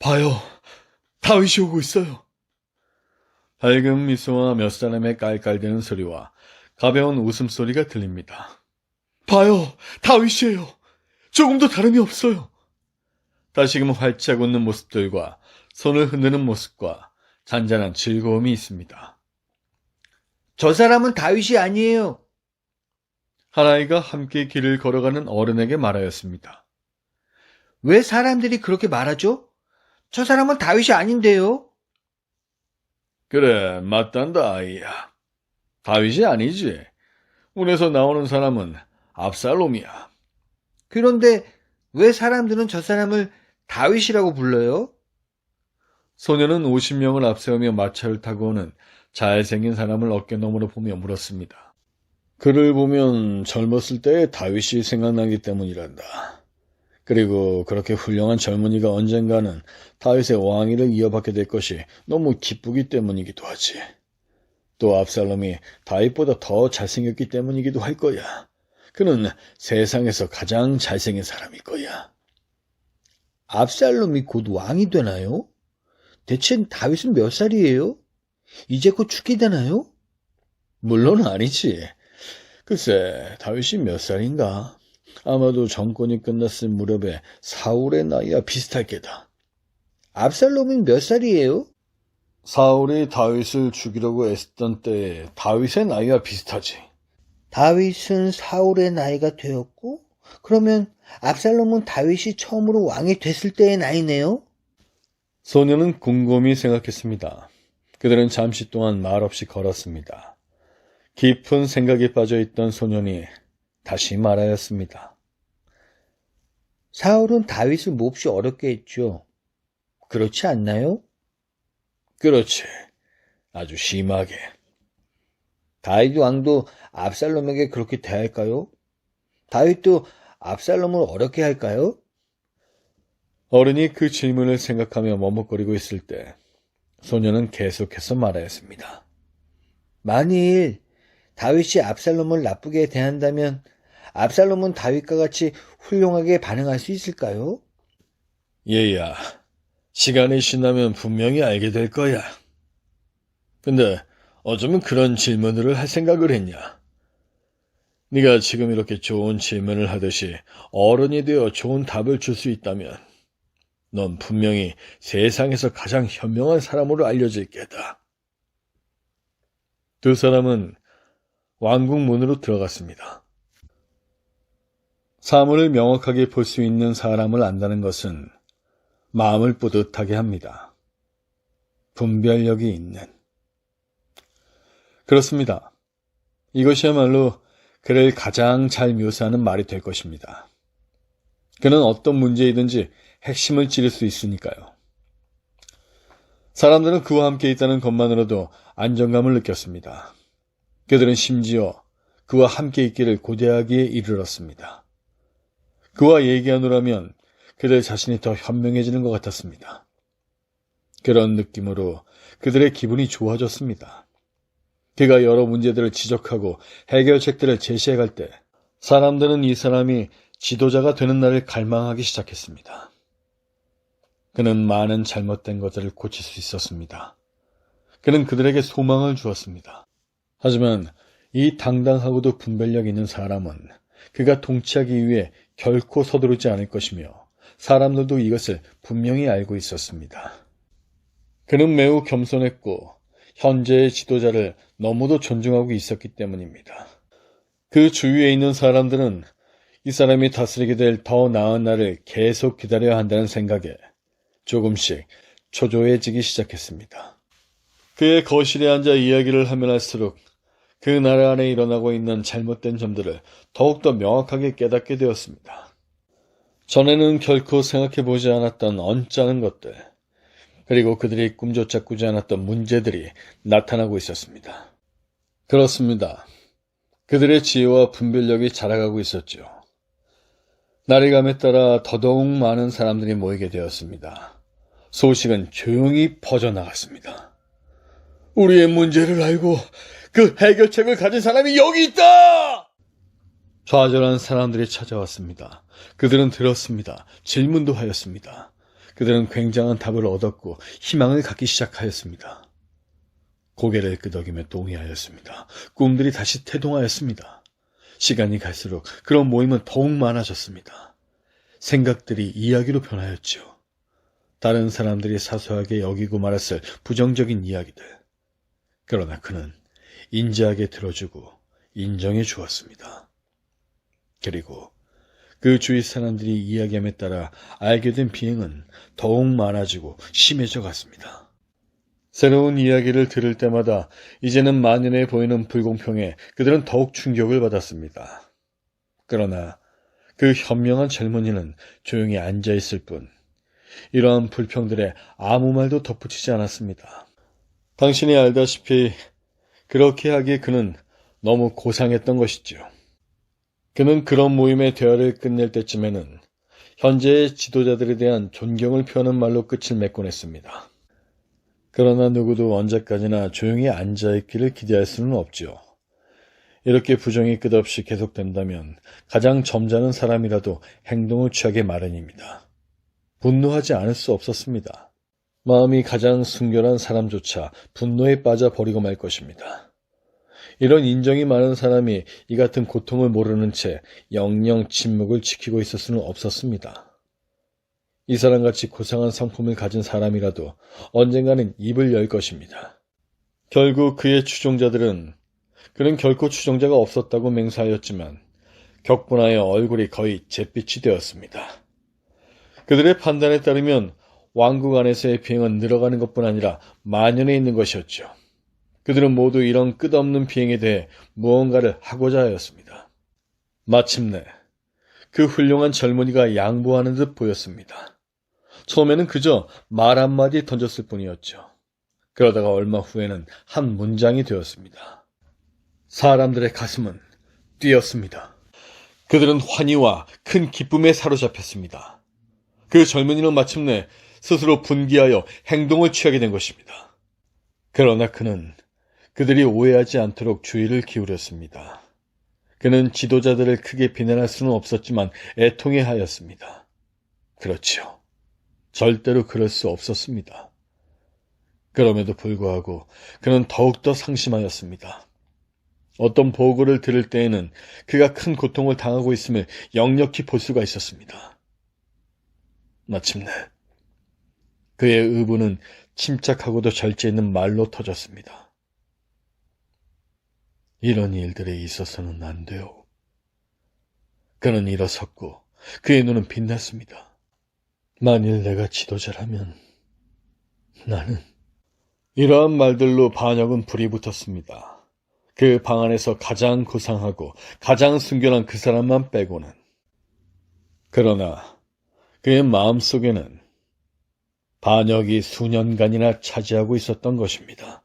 봐요, 다윗이 오고 있어요. 밝은 미소와 몇 사람의 깔깔대는 소리와 가벼운 웃음소리가 들립니다. 봐요, 다윗이에요. 조금도 다름이 없어요. 다시금 활짝 웃는 모습들과 손을 흔드는 모습과 잔잔한 즐거움이 있습니다. 저 사람은 다윗이 아니에요. 한 아이가 함께 길을 걸어가는 어른에게 말하였습니다. 왜 사람들이 그렇게 말하죠? 저 사람은 다윗이 아닌데요. 그래, 맞단다, 아이야. 다윗이 아니지. 문에서 나오는 사람은 압살롬이야. 그런데 왜 사람들은 저 사람을 다윗이라고 불러요? 소녀는 50명을 앞세우며 마차를 타고 오는 잘생긴 사람을 어깨너머로 보며 물었습니다. 그를 보면 젊었을 때의 다윗이 생각나기 때문이란다. 그리고 그렇게 훌륭한 젊은이가 언젠가는 다윗의 왕위를 이어받게 될 것이 너무 기쁘기 때문이기도 하지. 또 압살롬이 다윗보다 더 잘생겼기 때문이기도 할 거야. 그는 세상에서 가장 잘생긴 사람일 거야. 압살롬이 곧 왕이 되나요? 대체 다윗은 몇 살이에요? 이제 곧 죽게 되나요? 물론 아니지. 글쎄, 다윗이 몇 살인가? 아마도 정권이 끝났을 무렵에 사울의 나이와 비슷할 게다. 압살롬이 몇 살이에요? 사울이 다윗을 죽이려고 애쓰던 때에 다윗의 나이와 비슷하지. 다윗은 사울의 나이가 되었고, 그러면 압살롬은 다윗이 처음으로 왕이 됐을 때의 나이네요? 소녀는 곰곰이 생각했습니다. 그들은 잠시 동안 말없이 걸었습니다. 깊은 생각에 빠져있던 소년이 다시 말하였습니다. 사울은 다윗을 몹시 어렵게 했죠. 그렇지 않나요? 그렇지. 아주 심하게. 다윗 왕도 압살롬에게 그렇게 대할까요? 다윗도 압살롬을 어렵게 할까요? 어른이 그 질문을 생각하며 머뭇거리고 있을 때 소녀는 계속해서 말하였습니다. 만일 다윗이 압살롬을 나쁘게 대한다면 압살롬은 다윗과 같이 훌륭하게 반응할 수 있을까요? 얘야, 시간이 지나면 분명히 알게 될 거야. 근데 어쩌면 그런 질문들을 할 생각을 했냐? 네가 지금 이렇게 좋은 질문을 하듯이 어른이 되어 좋은 답을 줄 수 있다면 넌 분명히 세상에서 가장 현명한 사람으로 알려질 게다. 두 사람은 왕궁 문으로 들어갔습니다. 사물을 명확하게 볼 수 있는 사람을 안다는 것은 마음을 뿌듯하게 합니다. 분별력이 있는. 그렇습니다. 이것이야말로 그를 가장 잘 묘사하는 말이 될 것입니다. 그는 어떤 문제이든지 핵심을 찌를 수 있으니까요. 사람들은 그와 함께 있다는 것만으로도 안정감을 느꼈습니다. 그들은 심지어 그와 함께 있기를 고대하기에 이르렀습니다. 그와 얘기하노라면 그들 자신이 더 현명해지는 것 같았습니다. 그런 느낌으로 그들의 기분이 좋아졌습니다. 그가 여러 문제들을 지적하고 해결책들을 제시해갈 때 사람들은 이 사람이 지도자가 되는 날을 갈망하기 시작했습니다. 그는 많은 잘못된 것들을 고칠 수 있었습니다. 그는 그들에게 소망을 주었습니다. 하지만 이 당당하고도 분별력 있는 사람은 그가 통치하기 위해 결코 서두르지 않을 것이며 사람들도 이것을 분명히 알고 있었습니다. 그는 매우 겸손했고 현재의 지도자를 너무도 존중하고 있었기 때문입니다. 그 주위에 있는 사람들은 이 사람이 다스리게 될 더 나은 날을 계속 기다려야 한다는 생각에 조금씩 초조해지기 시작했습니다. 그의 거실에 앉아 이야기를 하면 할수록 그 나라 안에 일어나고 있는 잘못된 점들을 더욱더 명확하게 깨닫게 되었습니다. 전에는 결코 생각해보지 않았던 언짢은 것들, 그리고 그들이 꿈조차 꾸지 않았던 문제들이 나타나고 있었습니다. 그렇습니다. 그들의 지혜와 분별력이 자라가고 있었죠. 날이 감에 따라 더더욱 많은 사람들이 모이게 되었습니다. 소식은 조용히 퍼져나갔습니다. 우리의 문제를 알고 그 해결책을 가진 사람이 여기 있다! 좌절한 사람들이 찾아왔습니다. 그들은 들었습니다. 질문도 하였습니다. 그들은 굉장한 답을 얻었고 희망을 갖기 시작하였습니다. 고개를 끄덕이며 동의하였습니다. 꿈들이 다시 태동하였습니다. 시간이 갈수록 그런 모임은 더욱 많아졌습니다. 생각들이 이야기로 변하였죠. 다른 사람들이 사소하게 여기고 말았을 부정적인 이야기들. 그러나 그는 인자하게 들어주고 인정해 주었습니다. 그리고 그 주위 사람들이 이야기함에 따라 알게 된 비행은 더욱 많아지고 심해져 갔습니다. 새로운 이야기를 들을 때마다 이제는 만연해 보이는 불공평에 그들은 더욱 충격을 받았습니다. 그러나 그 현명한 젊은이는 조용히 앉아있을 뿐 이러한 불평들에 아무 말도 덧붙이지 않았습니다. 당신이 알다시피 그렇게 하기에 그는 너무 고상했던 것이죠. 그는 그런 모임의 대화를 끝낼 때쯤에는 현재의 지도자들에 대한 존경을 표하는 말로 끝을 맺곤 했습니다. 그러나 누구도 언제까지나 조용히 앉아있기를 기대할 수는 없죠. 이렇게 부정이 끝없이 계속된다면 가장 점잖은 사람이라도 행동을 취하게 마련입니다. 분노하지 않을 수 없었습니다. 마음이 가장 순결한 사람조차 분노에 빠져버리고 말 것입니다. 이런 인정이 많은 사람이 이 같은 고통을 모르는 채 영영 침묵을 지키고 있을 수는 없었습니다. 이 사람같이 고상한 성품을 가진 사람이라도 언젠가는 입을 열 것입니다. 결국 그의 추종자들은 그는 결코 추종자가 없었다고 맹세하였지만 격분하여 얼굴이 거의 잿빛이 되었습니다. 그들의 판단에 따르면 왕국 안에서의 비행은 늘어가는 것뿐 아니라 만연해 있는 것이었죠. 그들은 모두 이런 끝없는 비행에 대해 무언가를 하고자 하였습니다. 마침내 그 훌륭한 젊은이가 양보하는 듯 보였습니다. 처음에는 그저 말 한마디 던졌을 뿐이었죠. 그러다가 얼마 후에는 한 문장이 되었습니다. 사람들의 가슴은 뛰었습니다. 그들은 환희와 큰 기쁨에 사로잡혔습니다. 그 젊은이는 마침내 스스로 분기하여 행동을 취하게 된 것입니다. 그러나 그는 그들이 오해하지 않도록 주의를 기울였습니다. 그는 지도자들을 크게 비난할 수는 없었지만 애통해 하였습니다. 그렇지요. 절대로 그럴 수 없었습니다. 그럼에도 불구하고 그는 더욱더 상심하였습니다. 어떤 보고를 들을 때에는 그가 큰 고통을 당하고 있음을 역력히 볼 수가 있었습니다. 마침내 그의 의부는 침착하고도 절제 있는 말로 터졌습니다. 이런 일들에 있어서는 안 돼요. 그는 일어섰고 그의 눈은 빛났습니다. 만일 내가 지도자라면 나는... 이러한 말들로 반역은 불이 붙었습니다. 그 방 안에서 가장 고상하고 가장 순결한 그 사람만 빼고는. 그러나 그의 마음속에는 반역이 수년간이나 차지하고 있었던 것입니다.